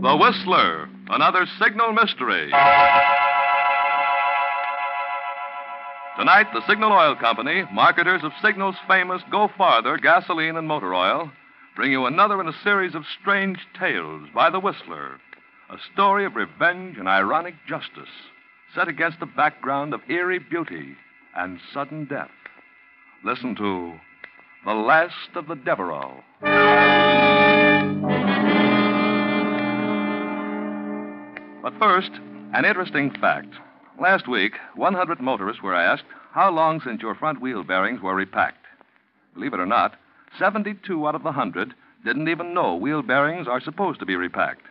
The Whistler, another signal mystery. Tonight, the Signal Oil Company, marketers of Signal's famous Go Farther gasoline and motor oil, bring you another in a series of strange tales by The Whistler, a story of revenge and ironic justice, set against the background of eerie beauty and sudden death. Listen to The Last of the Deveraux. But first, an interesting fact. Last week, 100 motorists were asked how long since your front wheel bearings were repacked. Believe it or not, 72 out of the 100 didn't even know wheel bearings are supposed to be repacked,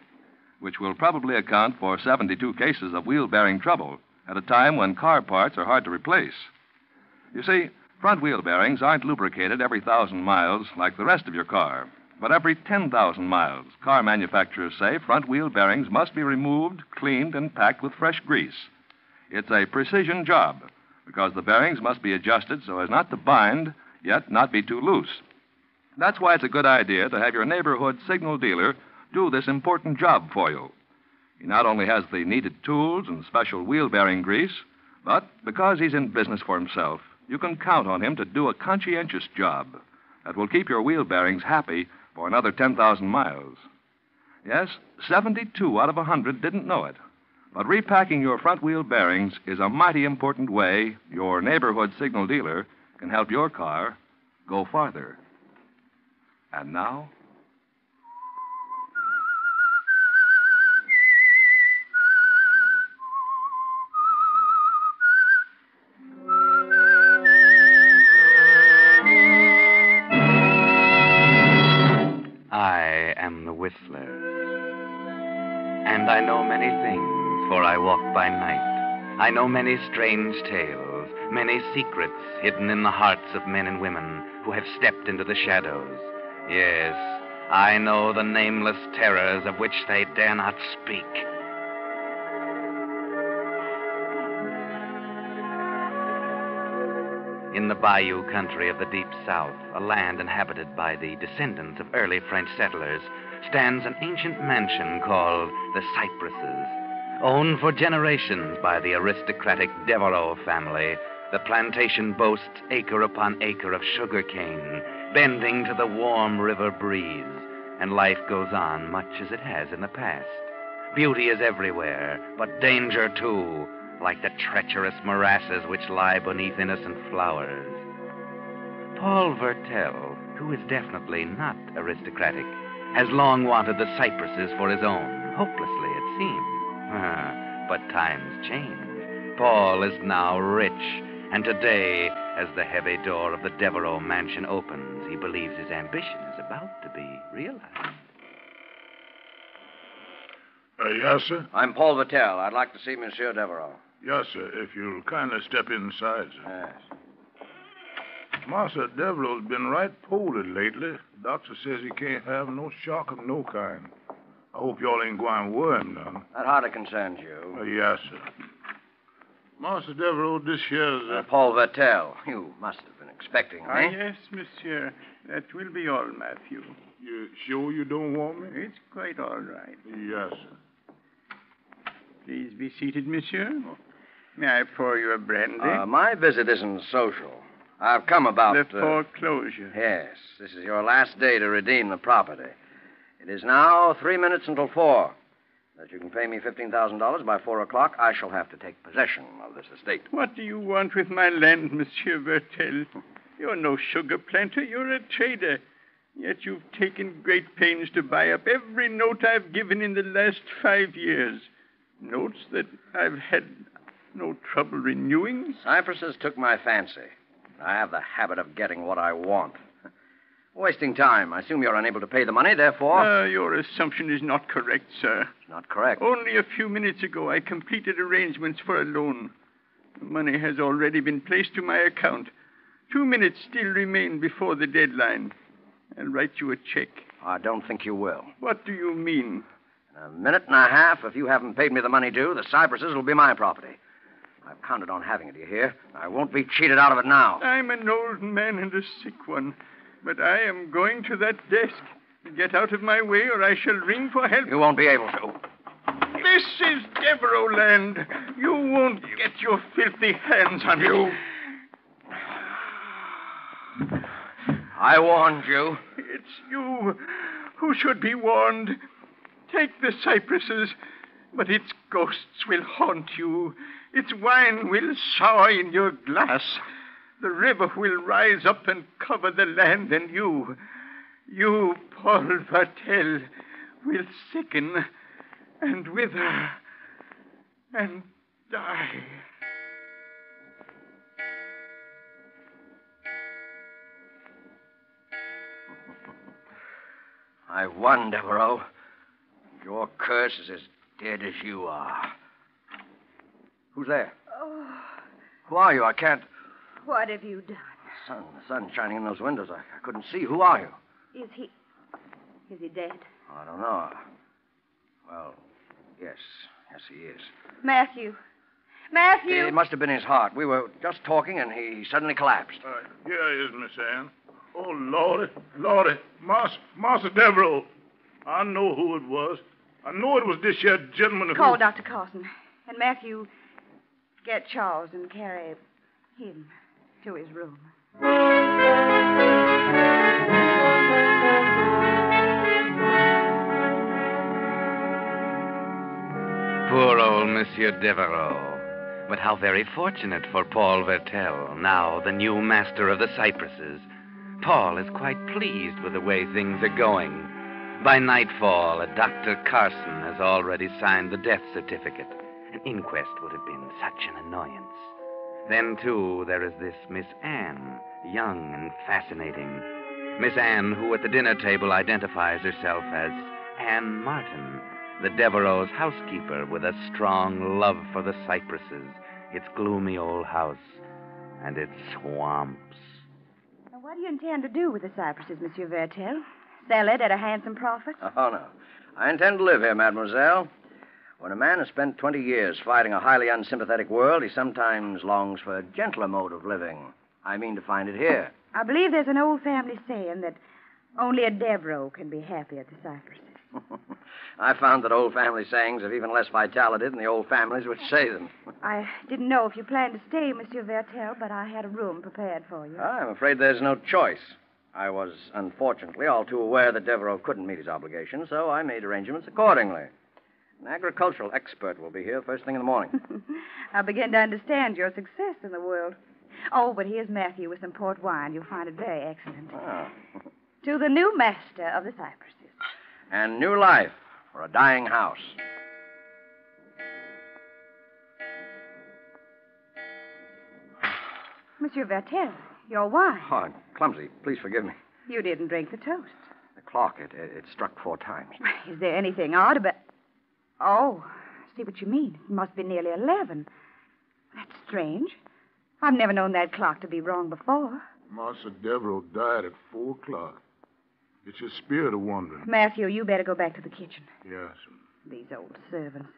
which will probably account for 72 cases of wheel bearing trouble at a time when car parts are hard to replace. You see, front wheel bearings aren't lubricated every 1,000 miles like the rest of your car. But every 10,000 miles, car manufacturers say front wheel bearings must be removed, cleaned, and packed with fresh grease. It's a precision job because the bearings must be adjusted so as not to bind, yet not be too loose. That's why it's a good idea to have your neighborhood signal dealer do this important job for you. He not only has the needed tools and special wheel bearing grease, but because he's in business for himself, you can count on him to do a conscientious job that will keep your wheel bearings happy for another 10,000 miles. Yes, 72 out of 100 didn't know it. But repacking your front wheel bearings is a mighty important way your neighborhood signal dealer can help your car go farther. And now, I am the Whistler, and I know many things, for I walk by night. I know many strange tales, many secrets hidden in the hearts of men and women who have stepped into the shadows. Yes, I know the nameless terrors of which they dare not speak. In the bayou country of the Deep South, a land inhabited by the descendants of early French settlers, stands an ancient mansion called the Cypresses. Owned for generations by the aristocratic Deveraux family, the plantation boasts acre upon acre of sugar cane, bending to the warm river breeze, and life goes on much as it has in the past. Beauty is everywhere, but danger too, like the treacherous morasses which lie beneath innocent flowers. Paul Vertel, who is definitely not aristocratic, has long wanted the cypresses for his own, hopelessly it seems. But times change. Paul is now rich, and today, as the heavy door of the Deveraux mansion opens, he believes his ambition is about to be realized. Yes, sir? I'm Paul Vertel. I'd like to see Monsieur Deveraux. Yes, sir, if you'll kindly step inside, sir. Yes. Master Deveraux's been right poorly lately. The doctor says he can't have no shock of no kind. I hope y'all ain't going to worry him none. That hardly concerns you. Yes, sir. Master Deveraux, this here's... Paul Vertel. You must have been expecting me. Yes, monsieur. That will be all, Matthew. You sure you don't want me? It's quite all right. Yes, sir. Please be seated, monsieur. May I pour you a brandy? My visit isn't social. I've come about... The foreclosure. Yes. This is your last day to redeem the property. It is now 3 minutes until 4. That you can pay me $15,000 by 4 o'clock, I shall have to take possession of this estate. What do you want with my land, Monsieur Vertel? You're no sugar planter. You're a trader. Yet you've taken great pains to buy up every note I've given in the last 5 years. Notes that I've had no trouble renewing. Cypresses took my fancy. I have the habit of getting what I want. Wasting time. I assume you're unable to pay the money, therefore... Your assumption is not correct, sir. It's not correct. Only a few minutes ago, I completed arrangements for a loan. The money has already been placed to my account. 2 minutes still remain before the deadline. I'll write you a check. I don't think you will. What do you mean? In a minute and a half, if you haven't paid me the money due, the Cypresses will be my property. I've counted on having it, do you hear? I won't be cheated out of it now. I'm an old man and a sick one. But I am going to that desk. Get out of my way, or I shall ring for help. You won't be able to. This is Deveraux land. You won't get your filthy hands on me. I warned you. It's you who should be warned. Take the cypresses, but its ghosts will haunt you. Its wine will sour in your glass. The river will rise up and cover the land, and you, Paul Vartel, will sicken and wither and die. I won, Deveraux. Your curse is as dead as you are. Who's there? Oh, Who are you? I can't... what have you done? The sun's shining in those windows. I couldn't see. Who are you? Is he dead? I don't know. Well, yes. Yes, he is. Matthew! It must have been his heart. We were just talking, and he suddenly collapsed. Here he is, Miss Ann. Oh, Lordy. Master Deveraux. I know who it was. I know it was this here gentleman who... Call Dr. Carson. And Matthew, get Charles and carry him to his room. Poor old Monsieur Deveraux. But how very fortunate for Paul Vertel, now the new master of the cypresses. Paul is quite pleased with the way things are going. By nightfall, a Dr. Carson has already signed the death certificate. An inquest would have been such an annoyance. Then, too, there is this Miss Anne, young and fascinating. Miss Anne, who at the dinner table identifies herself as Anne Martin, the Deveraux' housekeeper with a strong love for the cypresses, its gloomy old house, and its swamps. Now, what do you intend to do with the cypresses, Monsieur Vertel? Sell it at a handsome profit? Oh, no. I intend to live here, mademoiselle. When a man has spent 20 years fighting a highly unsympathetic world, he sometimes longs for a gentler mode of living. I mean to find it here. I believe there's an old family saying that only a Deveraux can be happy at the cypresses. I found that old family sayings have even less vitality than the old families which say them. I didn't know if you planned to stay, Monsieur Vertel, but I had a room prepared for you. I'm afraid there's no choice. I was, unfortunately, all too aware that Deveraux couldn't meet his obligations, so I made arrangements accordingly. An agricultural expert will be here first thing in the morning. I begin to understand your success in the world. Oh, but here's Matthew with some port wine. You'll find it very excellent. Ah. To the new master of the cypresses. And new life for a dying house. Monsieur Vertel, your wine. Oh, I'm clumsy. Please forgive me. You didn't drink the toast. The clock, it struck 4 times. Is there anything odd about... Oh, I see what you mean. It must be nearly 11. That's strange. I've never known that clock to be wrong before. Master Deveraux died at 4 o'clock. It's his spirit of wandering. Matthew, you better go back to the kitchen. Yes. These old servants.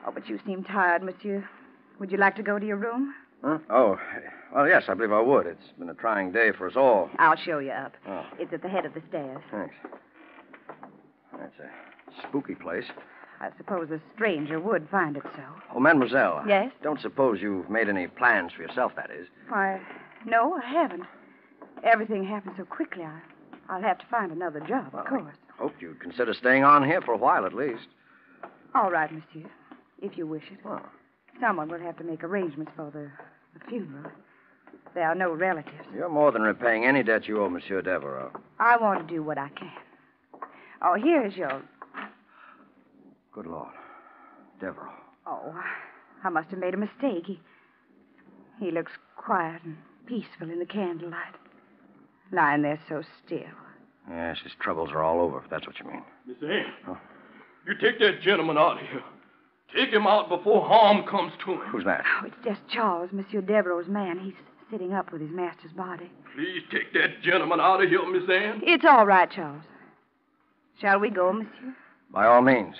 Oh, but you seem tired, monsieur. Would you like to go to your room? Huh? Oh, well, yes, I believe I would. It's been a trying day for us all. I'll show you up. Oh. It's at the head of the stairs. Thanks. That's a spooky place. I suppose a stranger would find it so. Oh, mademoiselle. Yes? Don't suppose you've made any plans for yourself, that is. Why, no, I haven't. Everything happened so quickly, I'll have to find another job, of course. I hoped you'd consider staying on here for a while at least. All right, monsieur, if you wish it. Oh. Someone will have to make arrangements for the funeral. There are no relatives. You're more than repaying any debt you owe Monsieur Deveraux. I want to do what I can. Oh, here's your... Good Lord. Deveraux. Oh, I must have made a mistake. He looks quiet and peaceful in the candlelight. Lying there so still. Yes, his troubles are all over, if that's what you mean. Miss Ann, you take that gentleman out of here. Take him out before harm comes to him. Who's that? Oh, it's just Charles, Monsieur Deveraux' man. He's sitting up with his master's body. Please take that gentleman out of here, Miss Ann. It's all right, Charles. Shall we go, monsieur? By all means.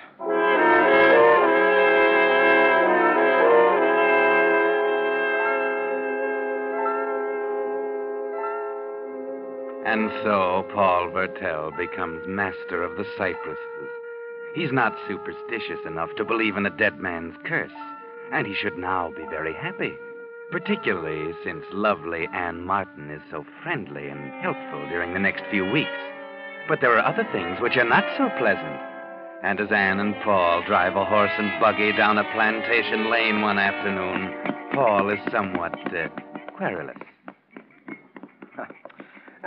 And so Paul Vertel becomes master of the cypresses. He's not superstitious enough to believe in a dead man's curse, and he should now be very happy, particularly since lovely Anne Martin is so friendly and helpful during the next few weeks. But there are other things which are not so pleasant. And as Anne and Paul drive a horse and buggy down a plantation lane one afternoon, Paul is somewhat querulous.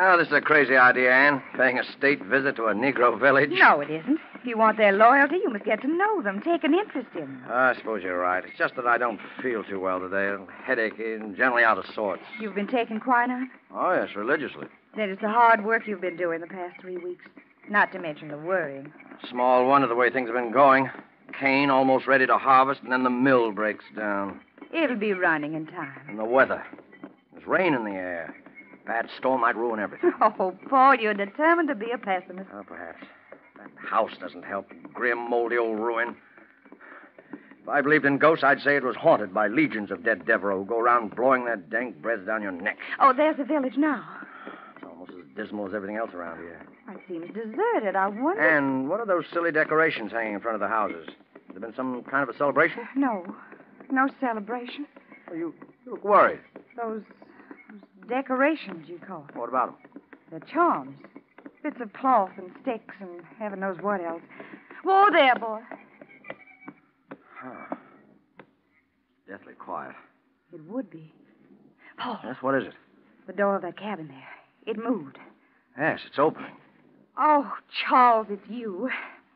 Oh, this is a crazy idea, Anne. Paying a state visit to a Negro village. No, it isn't. If you want their loyalty, you must get to know them, take an interest in them. I suppose you're right. It's just that I don't feel too well today. A headachy and generally out of sorts. You've been taking quinine? Oh, yes, religiously. Then it's the hard work you've been doing the past 3 weeks. Not to mention the worrying. Small wonder the way things have been going. Cane almost ready to harvest, and then the mill breaks down. It'll be running in time. And the weather. There's rain in the air. Bad storm might ruin everything. Oh, Paul, you're determined to be a pessimist. Oh, perhaps. That house doesn't help. Grim, moldy old ruin. If I believed in ghosts, I'd say it was haunted by legions of dead Deveraux who go around blowing their dank breaths down your neck. Oh, there's the village now. It's almost as dismal as everything else around here. It seems deserted. I wonder... And what are those silly decorations hanging in front of the houses? Has there been some kind of a celebration? No celebration. Oh, you look worried. Those decorations, you call them. What about them? They're charms. Bits of cloth and sticks and heaven knows what else. Whoa there, boy. Huh. Deathly quiet. It would be. Paul. Yes, what is it? The door of that cabin there. It moved. Yes, it's opening. Oh, Charles, it's you.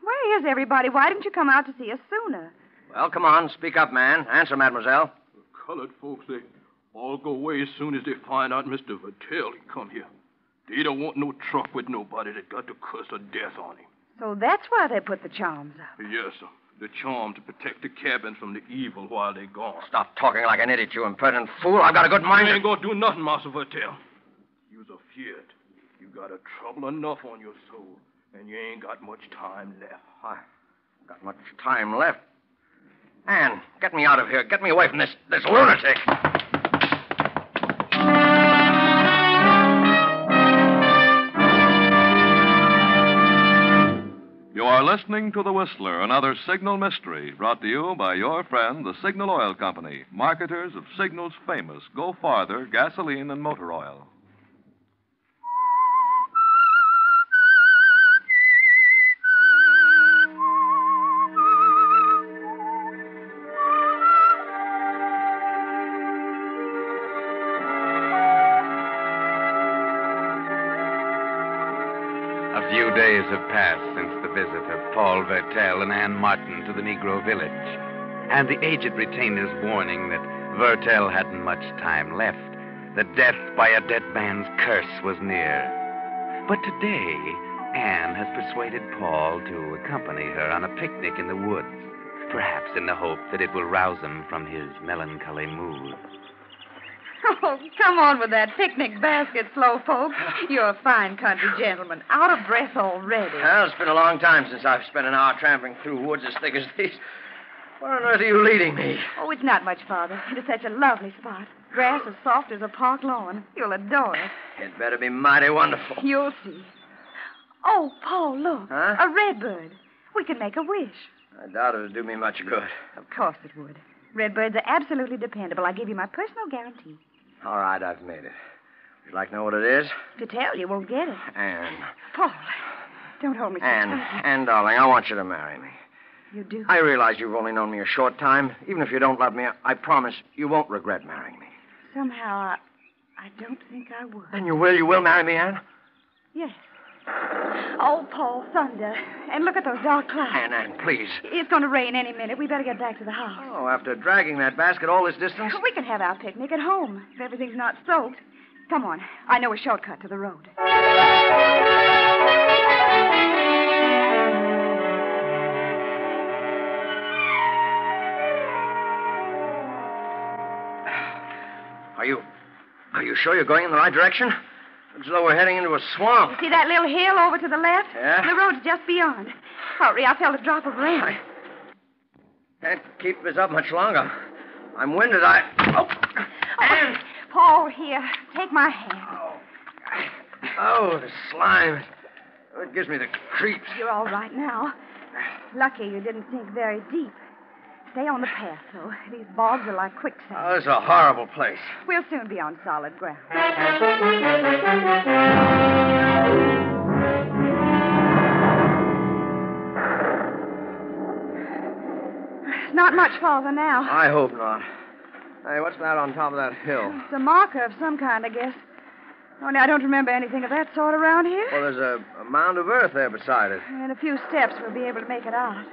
Where is everybody? Why didn't you come out to see us sooner? Well, come on. Speak up, man. Answer, mademoiselle. The colored folks, they all go away as soon as they find out Mr. Vertel he come here. They don't want no truck with nobody that got the curse of death on him. So that's why they put the charms up. Yes, sir. The charm to protect the cabin from the evil while they're gone. Stop talking like an idiot, you impertinent fool. I've got a good mind. You ain't gonna do nothing, Master Vertel. You's afeard. You got a trouble enough on your soul, and you ain't got much time left. I got much time left. Anne, get me out of here. Get me away from this lunatic. You are listening to The Whistler, another Signal mystery, brought to you by your friend, the Signal Oil Company, marketers of Signal's famous Go Farther gasoline and motor oil. A few days have passed since the visit of Paul Vertel and Anne Martin to the Negro village, and the aged retainer's warning that Vertel hadn't much time left, that death by a dead man's curse was near. But today, Anne has persuaded Paul to accompany her on a picnic in the woods, perhaps in the hope that it will rouse him from his melancholy mood. Oh, come on with that picnic basket, slowpoke. You're a fine country gentleman. Out of breath already. Well, it's been a long time since I've spent an hour tramping through woods as thick as these. Where on earth are you leading me? Oh, it's not much farther. It is such a lovely spot. Grass as soft as a park lawn. You'll adore it. It better be mighty wonderful. You'll see. Oh, Paul, look. Huh? A redbird. We could make a wish. I doubt it would do me much good. Of course it would. Redbirds are absolutely dependable. I give you my personal guarantee. All right, I've made it. Would you like to know what it is? To tell you won't get it. Anne. Paul, don't hold me so tight. Anne, darling, I want you to marry me. You do? I realize you've only known me a short time. Even if you don't love me, I promise you won't regret marrying me. Somehow, I don't think I would. Then you will marry me, Anne? Yes. Oh, Paul, thunder. And look at those dark clouds. Anne, please. It's going to rain any minute. We better get back to the house. Oh, after dragging that basket all this distance? We can have our picnic at home if everything's not soaked. Come on. I know a shortcut to the road. Are you sure you're going in the right direction? Looks as though we're heading into a swamp. You see that little hill over to the left? Yeah? The road's just beyond. Hurry, I felt a drop of rain. I can't keep this up much longer. I'm winded. Anne. Paul, here. Take my hand. Oh. Oh, the slime. It gives me the creeps. You're all right now. Lucky you didn't sink very deep. Stay on the path, though. These bogs are like quicksand. Oh, this is a horrible place. We'll soon be on solid ground. Not much farther now. I hope not. Hey, what's that on top of that hill? It's a marker of some kind, I guess. Only I don't remember anything of that sort around here. Well, there's a mound of earth there beside it. In a few steps, we'll be able to make it out.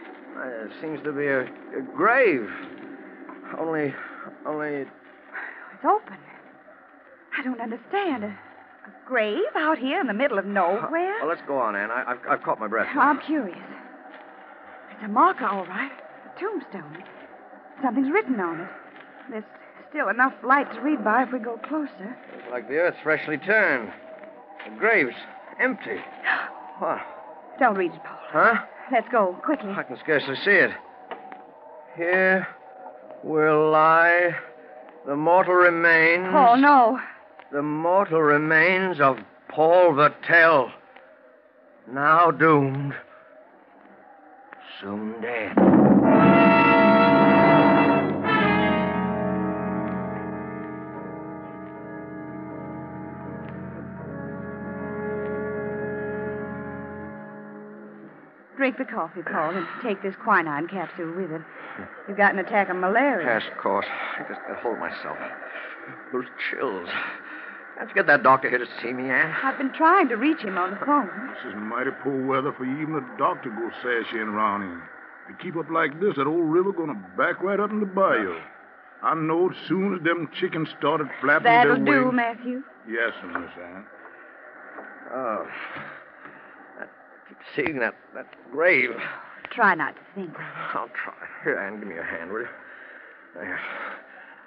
It seems to be a grave. Only... It's open. I don't understand. A grave out here in the middle of nowhere? Well, let's go on, Ann. I've caught my breath. I'm curious. It's a marker, all right. A tombstone. Something's written on it. There's still enough light to read by if we go closer. It's like the earth's freshly turned. The grave's empty. What? Don't read it, Paul. Huh? Let's go, quickly. I can scarcely see it. Here will lie the mortal remains... Oh, no. The mortal remains of Paul Vertel. Now doomed. Soon dead. Drink the coffee, Paul, and take this quinine capsule with it. You've got an attack of malaria. Yes, of course. I just can't hold myself. Those chills. Can't you get that doctor here to see me, Ann? I've been trying to reach him on the phone. This is mighty poor weather for even a doctor to go sashing around in. If you keep up like this, that old river gonna back right up in the bayou. I know as soon as them chickens started flapping That'll their do, wings... Matthew. Yes, Miss Ann. Oh. I keep seeing that grave. Try not to think. I'll try. Here, Ann, give me your hand, will you? There.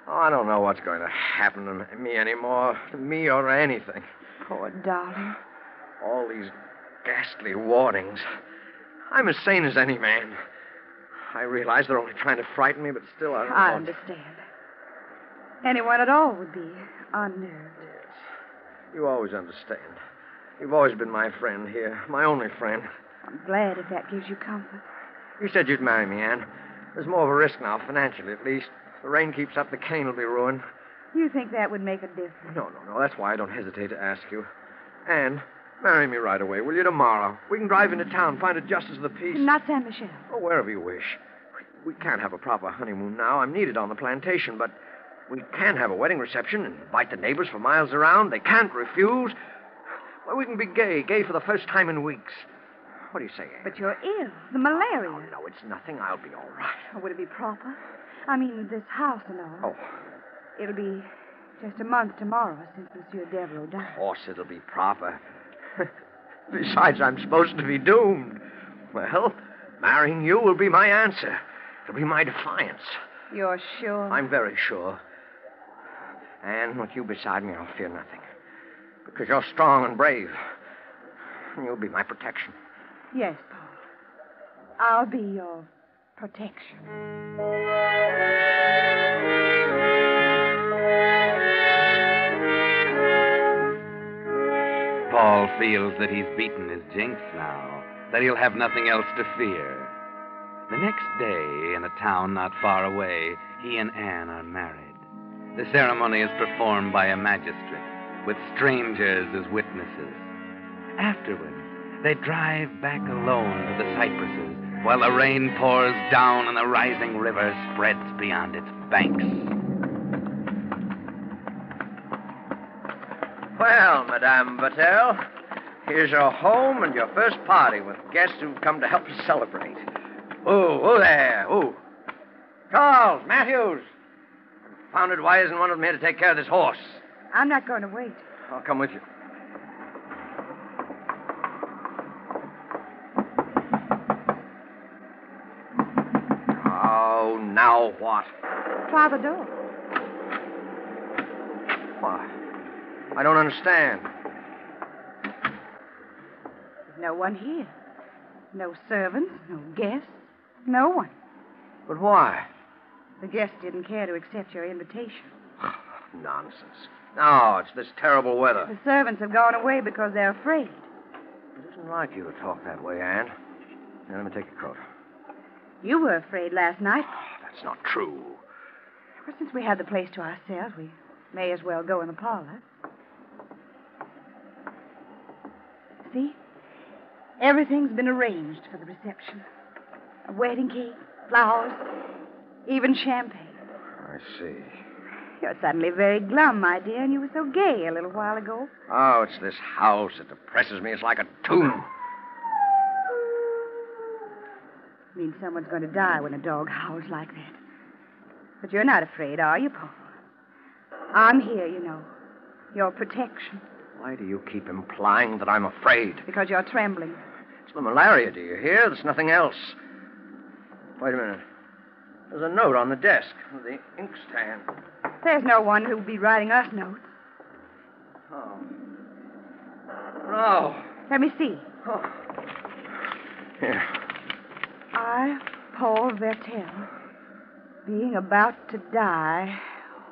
Oh, I don't know what's going to happen to me anymore. To me or anything. Poor darling. All these ghastly warnings. I'm as sane as any man. I realize they're only trying to frighten me, but still I don't know. I understand. Anyone at all would be unnerved. Yes. You always understand. You've always been my friend here. My only friend. I'm glad if that gives you comfort. You said you'd marry me, Ann. There's more of a risk now, financially at least. If the rain keeps up, the cane will be ruined. You think that would make a difference? No. That's why I don't hesitate to ask you. Ann, marry me right away, will you, tomorrow? We can drive into town, find a justice of the peace. Not San Michelle. Oh, wherever you wish. We can't have a proper honeymoon now. I'm needed on the plantation, but we can have a wedding reception and invite the neighbors for miles around. They can't refuse. Well, we can be gay for the first time in weeks. What do you say, Ann? But you're ill. The malaria. No, it's nothing. I'll be all right. Oh, would it be proper? I mean, this house and all. Oh. It'll be just a month tomorrow since Monsieur Deveraux died. Of course it'll be proper. Besides, I'm supposed to be doomed. Well, marrying you will be my answer. It'll be my defiance. You're sure? I'm very sure. And with you beside me, I'll fear nothing. Because you're strong and brave. And you'll be my protection. Yes, Paul. I'll be your protection. Paul feels that he's beaten his jinx now, that he'll have nothing else to fear. The next day, in a town not far away, he and Anne are married. The ceremony is performed by a magistrate, with strangers as witnesses. Afterward, they drive back alone to the cypresses, while the rain pours down and the rising river spreads beyond its banks. Well, Madame Vertel, here's your home and your first party with guests who've come to help us celebrate. Oh there. Oh. Charles, Matthews. Confounded, why isn't one of them here to take care of this horse? I'm not going to wait. I'll come with you. Oh, now what? Try the door. Why? I don't understand. There's no one here. No servants, no guests, no one. But why? The guests didn't care to accept your invitation. Nonsense. No, it's this terrible weather. The servants have gone away because they're afraid. It isn't like you to talk that way, Anne. Here, let me take your coat. You were afraid last night. That's not true. Well, since we have the place to ourselves, we may as well go in the parlor. See? Everything's been arranged for the reception. A wedding cake, flowers, even champagne. I see. You're suddenly very glum, my dear, and you were so gay a little while ago. Oh, it's this house that depresses me. It's like a tomb. Means someone's going to die when a dog howls like that. But you're not afraid, are you, Paul? I'm here, you know. Your protection. Why do you keep implying that I'm afraid? Because you're trembling. It's the malaria, do you hear? There's nothing else. Wait a minute. There's a note on the desk with the inkstand. There's no one who'll be writing us notes. Oh. No. Let me see. Oh. Here. I, Paul Vertel, being about to die,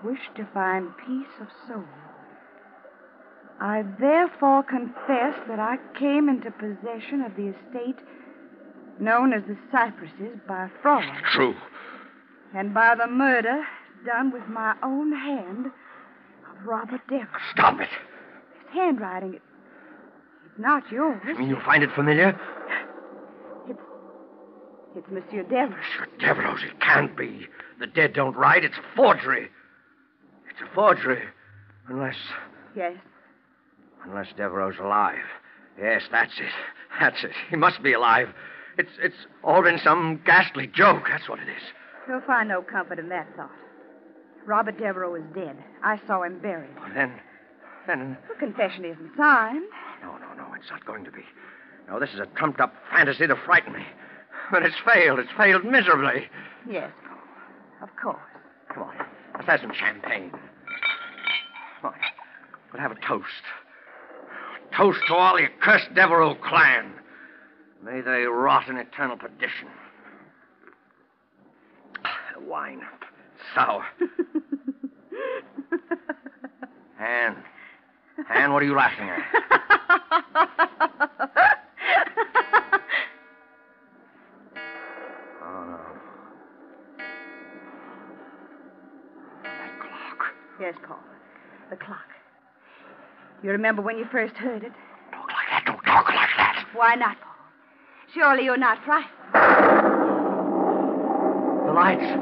wish to find peace of soul. I therefore confess that I came into possession of the estate known as the Cypresses by fraud. True. And by the murder done with my own hand of Robert Deveraux. Stop it. His handwriting, it's not yours. You mean you find it familiar? It's Monsieur Deveraux. Monsieur Deveraux, it can't be. The dead don't write. It's a forgery. It's a forgery. Unless... Yes. Unless Deveraux's alive. Yes, that's it. That's it. He must be alive. It's all been some ghastly joke. That's what it is. You'll find no comfort in that thought. Robert Deveraux is dead. I saw him buried. Well, then... The confession isn't signed. No, it's not going to be. No, this is a trumped-up fantasy to frighten me. But it's failed. It's failed miserably. Yes, Paul. Of course. Come on. Let's have some champagne. Come on. We'll have a toast. Toast to all the accursed Deveraux clan. May they rot in eternal perdition. The wine. Sour. Anne, what are you laughing at? Oh, no. That clock. Yes, Paul. The clock. You remember when you first heard it? Talk like that. Don't talk like that. Why not, Paul? Surely you're not frightened. The lights.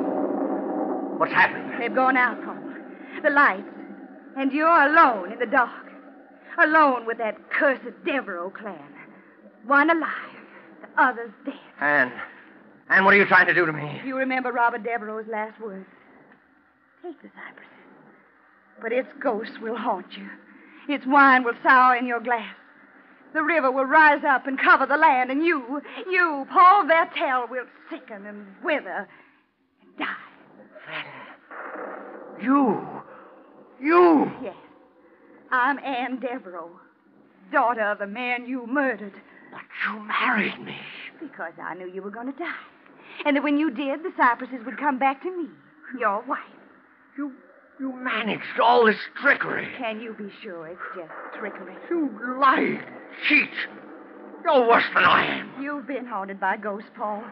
What's happened? They've gone out, Paul. The lights. And you're alone in the dark. Alone with that cursed Deveraux clan. One alive, the other's dead. Anne, what are you trying to do to me? You remember Robert Deveraux's last words. Take the cypresses. But its ghost will haunt you. Its wine will sour in your glass. The river will rise up and cover the land, and you, Paul Vertel, will sicken and wither and die. You? Yes. I'm Anne Deveraux, daughter of the man you murdered. But you married me. Because I knew you were going to die. And that when you did, the cypresses would come back to me, your wife. You managed all this trickery. Can you be sure it's just trickery? You lie, cheat. You're worse than I am. You've been haunted by ghosts, Paul.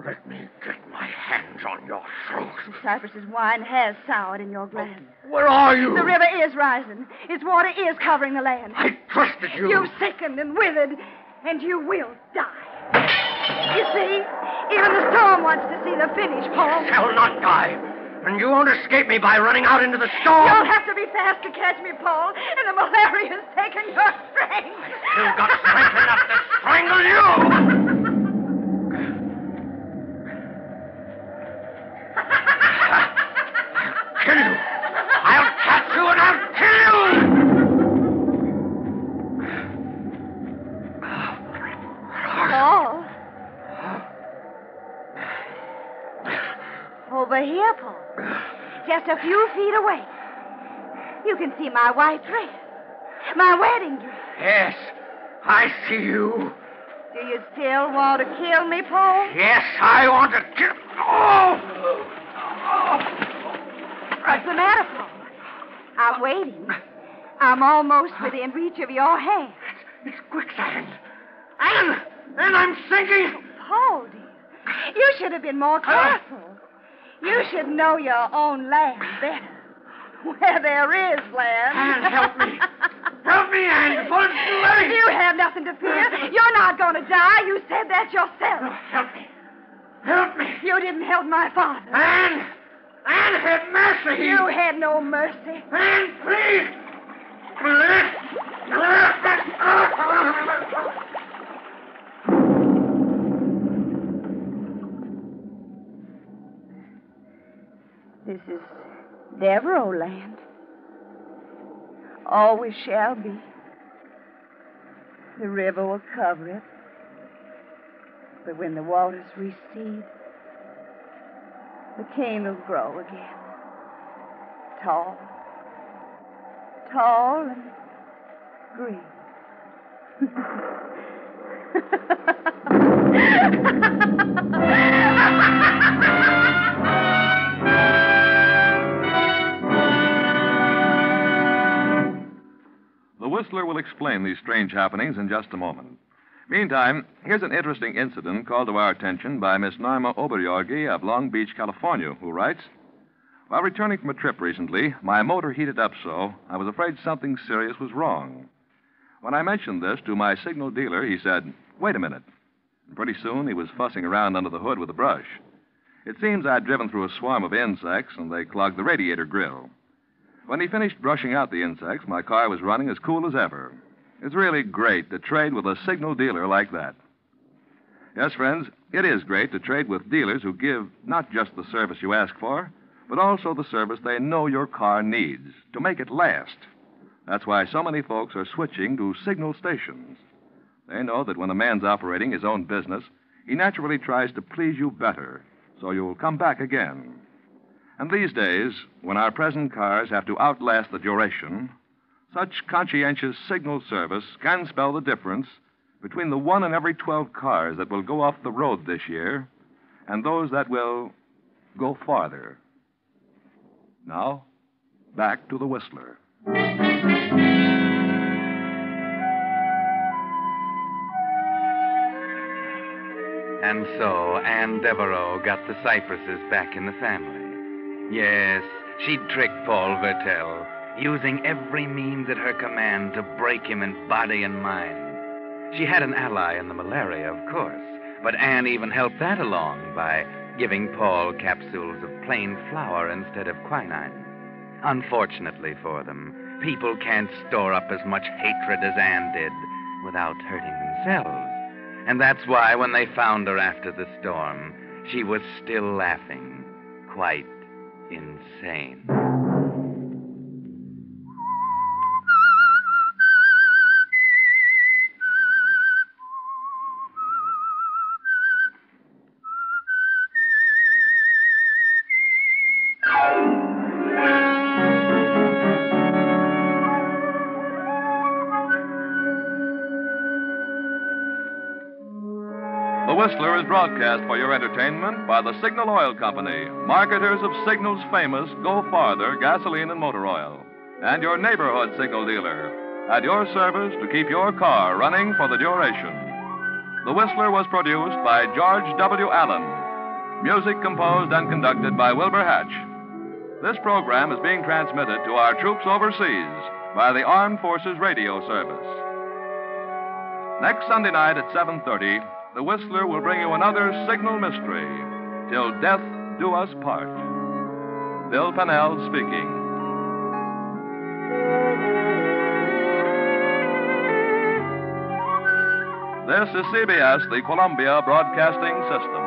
Let me get my hands on your throat. The cypress's wine has soured in your glass. Where are you? The river is rising. Its water is covering the land. I trusted you. You've sickened and withered, and you will die. You see, even the storm wants to see the finish, Paul. I shall not die. And you won't escape me by running out into the storm. You'll have to be fast to catch me, Paul, and the malaria's taken your strength. I've still got strength enough to strangle you. I'll kill you. I'll catch you and I'll kill you. Paul. Over here, Paul. Just a few feet away. You can see my white dress. My wedding dress. Yes, I see you. Do you still want to kill me, Paul? Yes, I want to kill... Oh! What's the matter, Paul? I'm waiting. I'm almost within reach of your hand. It's quicksand. Anne, I'm sinking. Paul, dear, you should have been more careful. You should know your own land better. Where there is land. Anne, help me. Help me, Anne, before it's too late. You have nothing to fear. You're not going to die. You said that yourself. Oh, help me. Help me. You didn't help my father. Anne, have mercy. You had no mercy. Anne, please. This is Deveraux land. Always shall be. The river will cover it. But when the waters recede, the cane will grow again. Tall and green. The Whistler will explain these strange happenings in just a moment. Meantime, here's an interesting incident called to our attention by Miss Norma Oberjorgi of Long Beach, California, who writes, "While returning from a trip recently, my motor heated up so I was afraid something serious was wrong. When I mentioned this to my signal dealer, he said, 'Wait a minute.' And pretty soon he was fussing around under the hood with a brush. It seems I'd driven through a swarm of insects, and they clogged the radiator grill. When he finished brushing out the insects, my car was running as cool as ever. It's really great to trade with a signal dealer like that." Yes, friends, it is great to trade with dealers who give not just the service you ask for, but also the service they know your car needs to make it last. That's why so many folks are switching to signal stations. They know that when a man's operating his own business, he naturally tries to please you better, so you'll come back again. And these days, when our present cars have to outlast the duration, such conscientious signal service can spell the difference between the 1 in every 12 cars that will go off the road this year and those that will go farther. Now, back to the Whistler. And so Anne Deveraux got the Cypresses back in the family. Yes, she'd tricked Paul Vertel, using every means at her command to break him in body and mind. She had an ally in the malaria, of course, but Anne even helped that along by giving Paul capsules of plain flour instead of quinine. Unfortunately for them, people can't store up as much hatred as Anne did without hurting themselves. And that's why when they found her after the storm, she was still laughing, quite insane. The Whistler is broadcast for your entertainment by the Signal Oil Company, marketers of Signal's famous Go Farther gasoline and motor oil, and your neighborhood signal dealer, at your service to keep your car running for the duration. The Whistler was produced by George W. Allen. Music composed and conducted by Wilbur Hatch. This program is being transmitted to our troops overseas by the Armed Forces Radio Service. Next Sunday night at 7:30, the Whistler will bring you another signal mystery, Till Death Do Us Part. Bill Pennell speaking. This is CBS, the Columbia Broadcasting System.